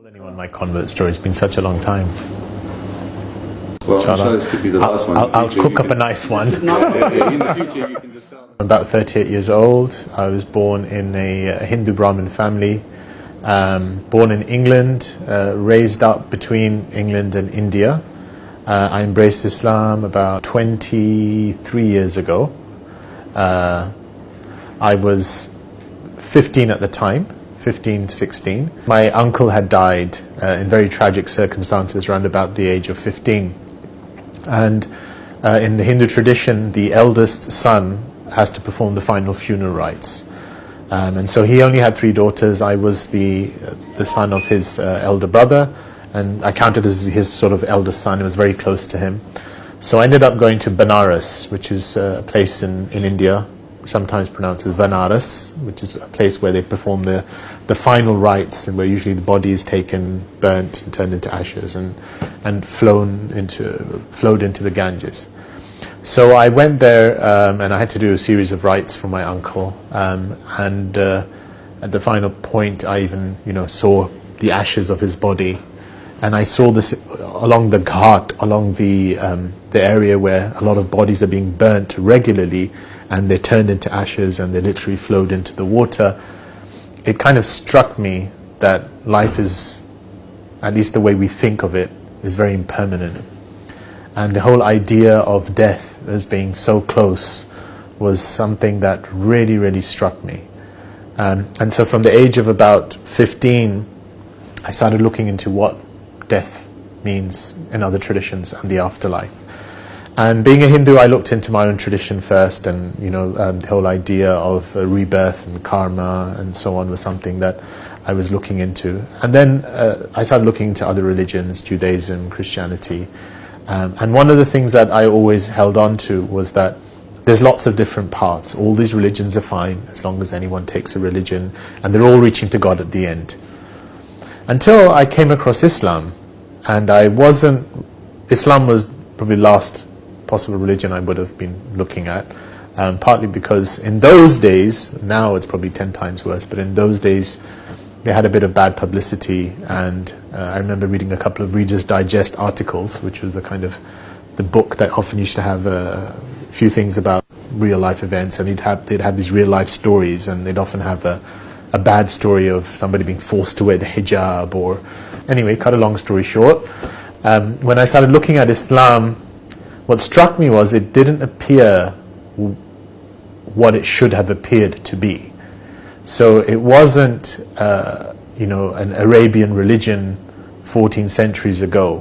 Anyone my convert story, it's been such a long time. Well, I'm sure this could be the last one. I'll cook up a nice one. In the future you can just tell. I'm about 38 years old. I was born in a Hindu Brahmin family, born in England, raised up between England and India. I embraced Islam about 23 years ago. I was 15 at the time. 15, 16. My uncle had died in very tragic circumstances around about the age of 15. And in the Hindu tradition, the eldest son has to perform the final funeral rites. And so he only had 3 daughters. I was the son of his elder brother, and I counted as his sort of eldest son. It was very close to him. So I ended up going to Benares, which is a place in India, sometimes pronounced as Vanaras, which is a place where they perform the final rites, and where usually the body is taken, burnt, and turned into ashes, and flowed into the Ganges. So I went there, and I had to do a series of rites for my uncle. And at the final point, I even saw the ashes of his body, and I saw this along the ghat, along the area where a lot of bodies are being burnt regularly, and they're turned into ashes and they literally flowed into the water. It kind of struck me that life is, at least the way we think of it, is very impermanent. And the whole idea of death as being so close was something that really, really struck me. And so from the age of about 15, I started looking into what death means in other traditions and the afterlife. And being a Hindu, I looked into my own tradition first, and the whole idea of rebirth and karma and so on was something that I was looking into. And then I started looking into other religions, Judaism, Christianity. And one of the things that I always held on to was that there's lots of different paths. All these religions are fine as long as anyone takes a religion, and they're all reaching to God at the end. Until I came across Islam, and Islam was probably the last possible religion I would have been looking at, partly because in those days, now it's probably 10 times worse, but in those days they had a bit of bad publicity. And I remember reading a couple of Reader's Digest articles, which was the book that often used to have a few things about real life events, and they'd have these real life stories, and they'd often have a bad story of somebody being forced to wear the hijab, or anyway, cut a long story short, when I started looking at Islam, what struck me was it didn't appear what it should have appeared to be. So it wasn't, an Arabian religion 14 centuries ago,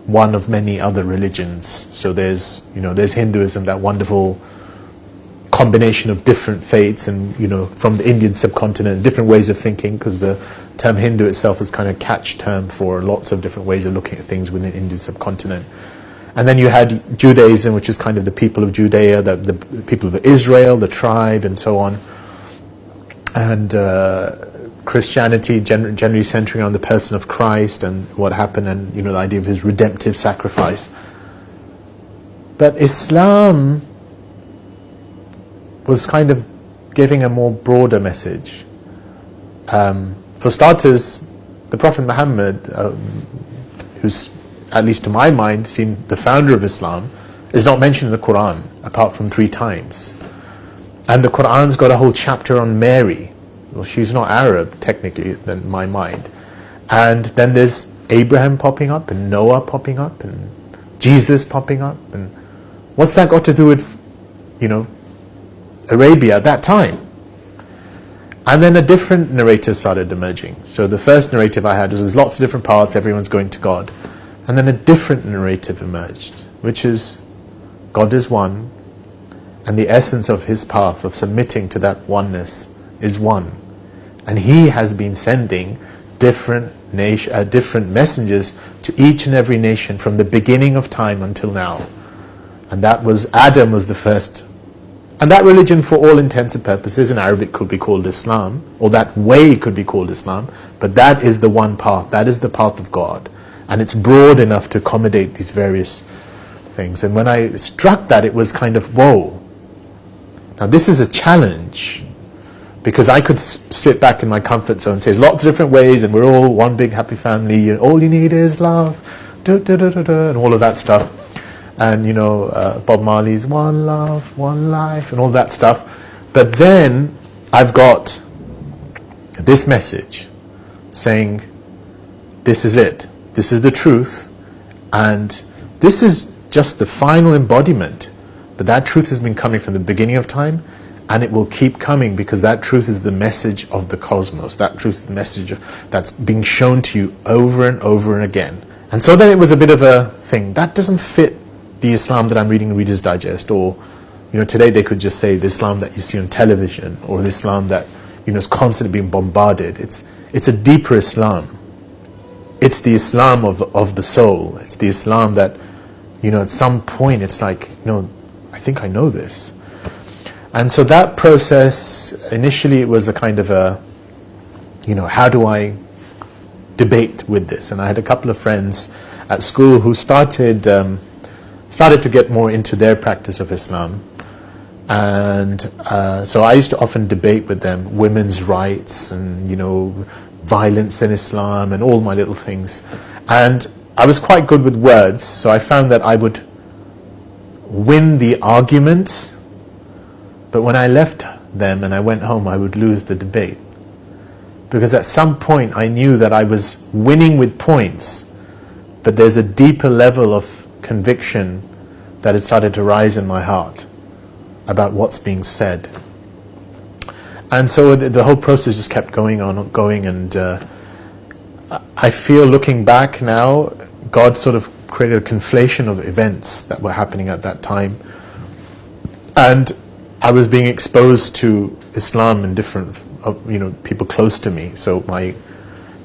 one of many other religions. So there's Hinduism, that wonderful combination of different faiths, and from the Indian subcontinent, different ways of thinking, because the term Hindu itself is kind of catch term for lots of different ways of looking at things within the Indian subcontinent. And then you had Judaism, which is kind of the people of Judea, the people of Israel, the tribe, and so on. And Christianity, generally centering on the person of Christ and what happened, and the idea of his redemptive sacrifice. But Islam was kind of giving a more broader message. For starters, the Prophet Muhammad, who's, at least to my mind, seemed the founder of Islam, is not mentioned in the Quran apart from 3 times. And the Quran's got a whole chapter on Mary. Well, she's not Arab technically in my mind. And then there's Abraham popping up, and Noah popping up, and Jesus popping up. And what's that got to do with Arabia at that time? And then a different narrative started emerging. So the first narrative I had was there's lots of different paths, everyone's going to God. And then a different narrative emerged, which is God is one, and the essence of his path of submitting to that oneness is one. And he has been sending different messengers to each and every nation from the beginning of time until now. And that was, Adam was the first. And that religion, for all intents and purposes, in Arabic could be called Islam, or that way could be called Islam, but that is the one path, that is the path of God. And it's broad enough to accommodate these various things. And when I struck that, it was kind of, whoa. Now this is a challenge, Because I could sit back in my comfort zone and say there's lots of different ways and we're all one big happy family and all you need is love, and all of that stuff. And, you know, Bob Marley's one love, one life, and all that stuff. But then I've got this message saying, this is it. This is the truth. And this is just the final embodiment. But that truth has been coming from the beginning of time, and it will keep coming because that truth is the message of the cosmos. That truth is the message that's being shown to you over and over and again. And so then it was a bit of a thing. That doesn't fit the Islam that I'm reading in Reader's Digest, or, you know, today they could just say the Islam that you see on television, or the Islam that, you know, is constantly being bombarded. It's a deeper Islam. It's the Islam of the soul. It's the Islam that, you know, at some point it's like, you know, I think I know this. And so that process, initially it was a kind of a, you know, how do I debate with this? And I had a couple of friends at school who started to get more into their practice of Islam. And so I used to often debate with them women's rights and, you know, violence in Islam and all my little things. And I was quite good with words, so I found that I would win the arguments, but when I left them and I went home, I would lose the debate. Because at some point I knew that I was winning with points, but there's a deeper level of conviction that had started to rise in my heart about what's being said. And so the whole process just kept going on, and I feel, looking back now, God sort of created a conflation of events that were happening at that time. And I was being exposed to Islam in different, you know, people close to me. So my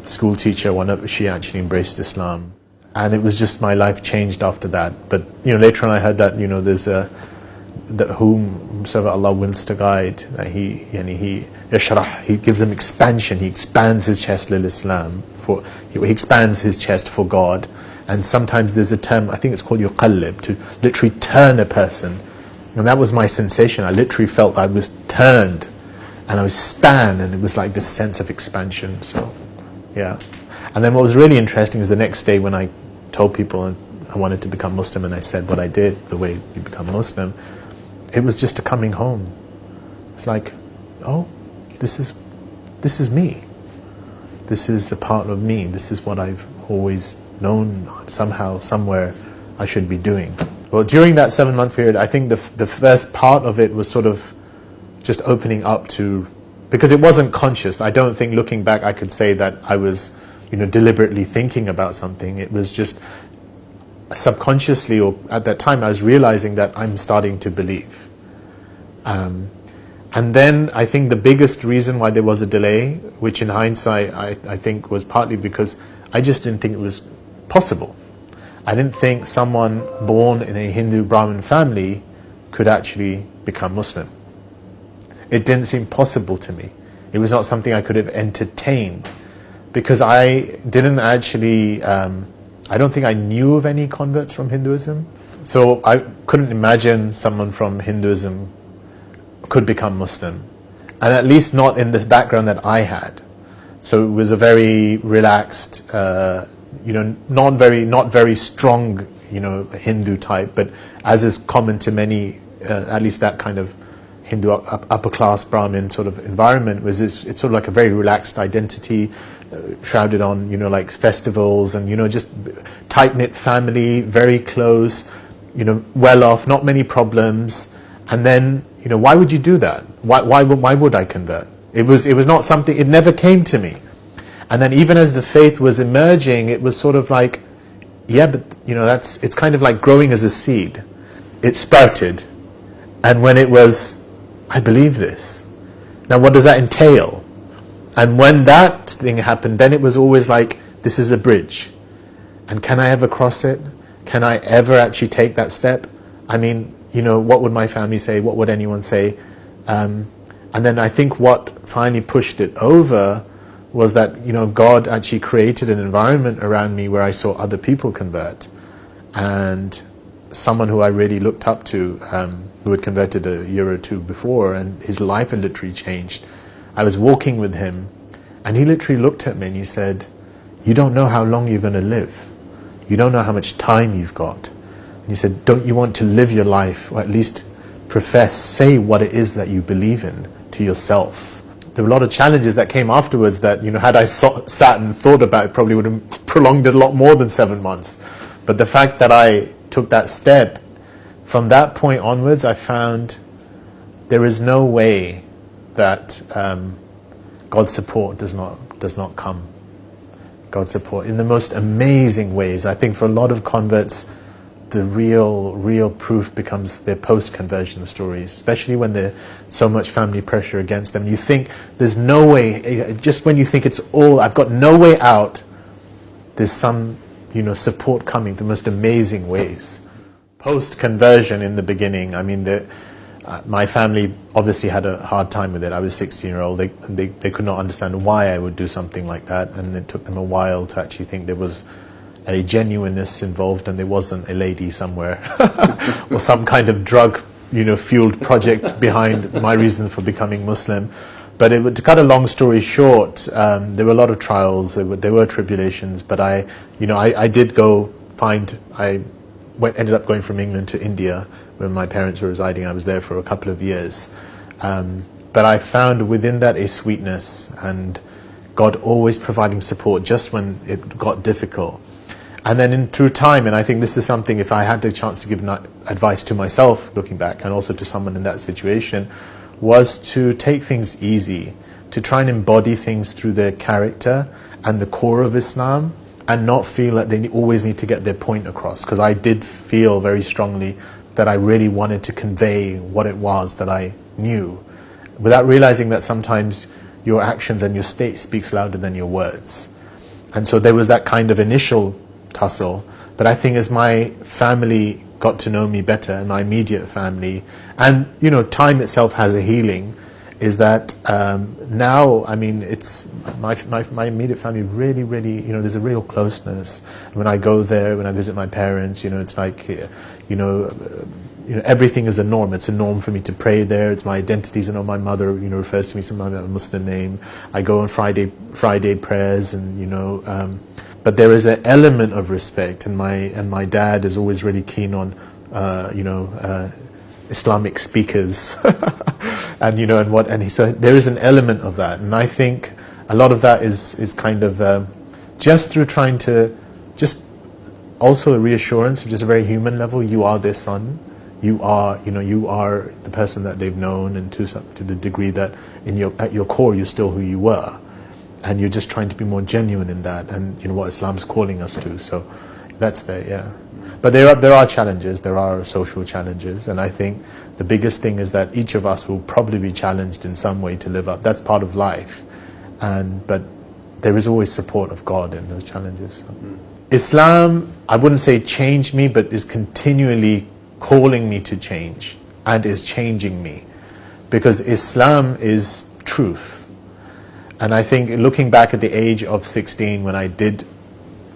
school teacher, she actually embraced Islam. And it was just, my life changed after that. But, you know, later on I heard that, you know, there's that whomsoever Allah wills to guide, he yashrah, he gives them expansion, he expands his chest lil Islam, he expands his chest for God. And sometimes there's a term, I think it's called yuqallib, to literally turn a person. And that was my sensation. I literally felt I was turned and I was spanned, and it was like this sense of expansion. So, yeah. And then what was really interesting is the next day when I told people I wanted to become Muslim, and I said what I did, the way you become Muslim, it was just a coming home. It's like, oh, this is me. This is a part of me. This is what I've always known somehow, somewhere I should be doing. Well, during that 7-month period, I think the first part of it was sort of just opening up to, because it wasn't conscious. I don't think, looking back, I could say that I was, you know, deliberately thinking about something. It was just subconsciously, or at that time, I was realizing that I'm starting to believe. And then I think the biggest reason why there was a delay, which in hindsight I think was partly because I just didn't think it was possible. I didn't think someone born in a Hindu Brahmin family could actually become Muslim. It didn't seem possible to me. It was not something I could have entertained, because I didn't actually, I don't think I knew of any converts from Hinduism. So I couldn't imagine someone from Hinduism could become Muslim, and at least not in the background that I had. So it was a very relaxed, you know, not very strong, you know, Hindu type, but as is common to many, at least that kind of Hindu upper class Brahmin sort of environment, was it's sort of like a very relaxed identity, shrouded on, you know, like festivals, and, you know, just tight-knit family, very close, you know, well off, not many problems. And then, you know, why would you do that? Why would I convert? It was not something, it never came to me. And then even as the faith was emerging, it was sort of like, yeah, but, you know, it's kind of like growing as a seed. It sprouted. And when it was, I believe this. Now what does that entail? And when that thing happened, then it was always like, this is a bridge. And can I ever cross it? Can I ever actually take that step? I mean, you know, what would my family say? What would anyone say? And then I think what finally pushed it over was that, you know, God actually created an environment around me where I saw other people convert. And someone who I really looked up to, who had converted a year or two before, and his life had literally changed. I was walking with him, and he literally looked at me and he said, "You don't know how long you're going to live. You don't know how much time you've got." And he said, "Don't you want to live your life, or at least profess, say what it is that you believe in to yourself?" There were a lot of challenges that came afterwards that, had I sat and thought about it, probably would have prolonged it a lot more than 7 months. But the fact that I took that step, from that point onwards, I found there is no way that God's support does not come. God's support in the most amazing ways. I think for a lot of converts, the real proof becomes their post-conversion stories, especially when there's so much family pressure against them. You think there's no way, just when you think it's all, I've got no way out, there's some, support coming, the most amazing ways. Post-conversion in the beginning, I mean, my family obviously had a hard time with it. I was 16-year-old. They could not understand why I would do something like that, and it took them a while to actually think there was a genuineness involved, and there wasn't a lady somewhere or some kind of drug, fueled project behind my reason for becoming Muslim. But to cut a long story short, there were a lot of trials, there were tribulations, but I did go ended up going from England to India, where my parents were residing. I was there for a couple of years. But I found within that a sweetness, and God always providing support just when it got difficult. And then through time, and I think this is something, if I had the chance to give advice to myself looking back, and also to someone in that situation, was to take things easy, to try and embody things through their character and the core of Islam, and not feel that they always need to get their point across. Because I did feel very strongly that I really wanted to convey what it was that I knew, without realizing that sometimes your actions and your state speaks louder than your words. And so there was that kind of initial tussle. But I think as my family got to know me better, and my immediate family, and time itself has a healing, is that now, I mean, it's my immediate family really, there's a real closeness. When I go there, when I visit my parents, it's like, everything is a norm. It's a norm for me to pray there. It's my identities. My mother, refers to me sometimes by a Muslim name. I go on Friday prayers, and but there is an element of respect, and my dad is always really keen on, Islamic speakers, and so there is an element of that, and I think a lot of that is kind of just through trying to just also a reassurance, just a very human level. You are their son. You are the person that they've known, and to the degree that at your core you're still who you were, and you're just trying to be more genuine in that, and what Islam's calling us to. So that's there, yeah. But there are challenges, there are social challenges, and I think the biggest thing is that each of us will probably be challenged in some way to live up. That's part of life, but there is always support of God in those challenges. Islam, I wouldn't say changed me, but is continually calling me to change, and is changing me, because Islam is truth. And I think looking back at the age of 16 when I did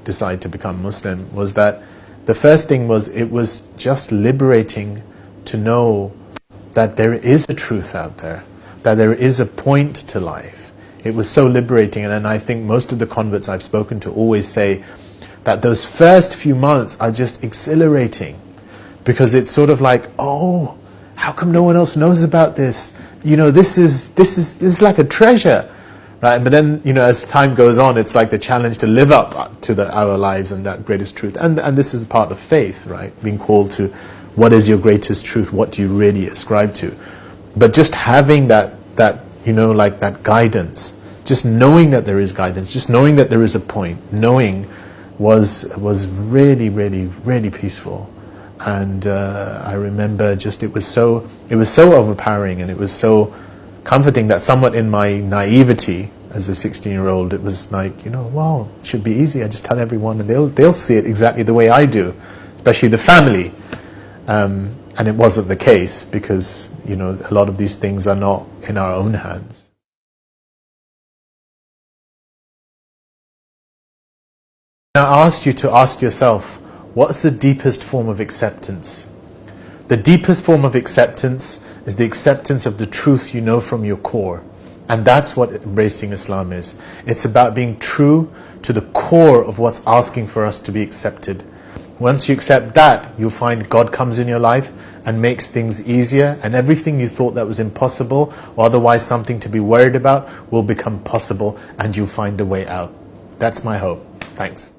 decide to become Muslim, was that the first thing was, it was just liberating to know that there is a truth out there, that there is a point to life. It was so liberating, and I think most of the converts I've spoken to always say that those first few months are just exhilarating, because it's sort of like, oh, how come no one else knows about this? This is like a treasure. Right? But then, as time goes on, it's like the challenge to live up to our lives and that greatest truth. And this is part of faith, right? Being called to, what is your greatest truth? What do you really ascribe to? But just having that guidance, just knowing that there is guidance, just knowing that there is a point, knowing was really, really, really peaceful. And I remember it was so overpowering, and it was so comforting that somewhat in my naivety as a 16-year-old, it was like, wow, it should be easy. I just tell everyone, and they'll see it exactly the way I do, especially the family. And it wasn't the case, because a lot of these things are not in our own hands. I asked you to ask yourself, what's the deepest form of acceptance? The deepest form of acceptance is the acceptance of the truth you know from your core. And that's what embracing Islam is. It's about being true to the core of what's asking for us to be accepted. Once you accept that, you'll find God comes in your life and makes things easier, and everything you thought that was impossible or otherwise something to be worried about will become possible, and you'll find a way out. That's my hope. Thanks.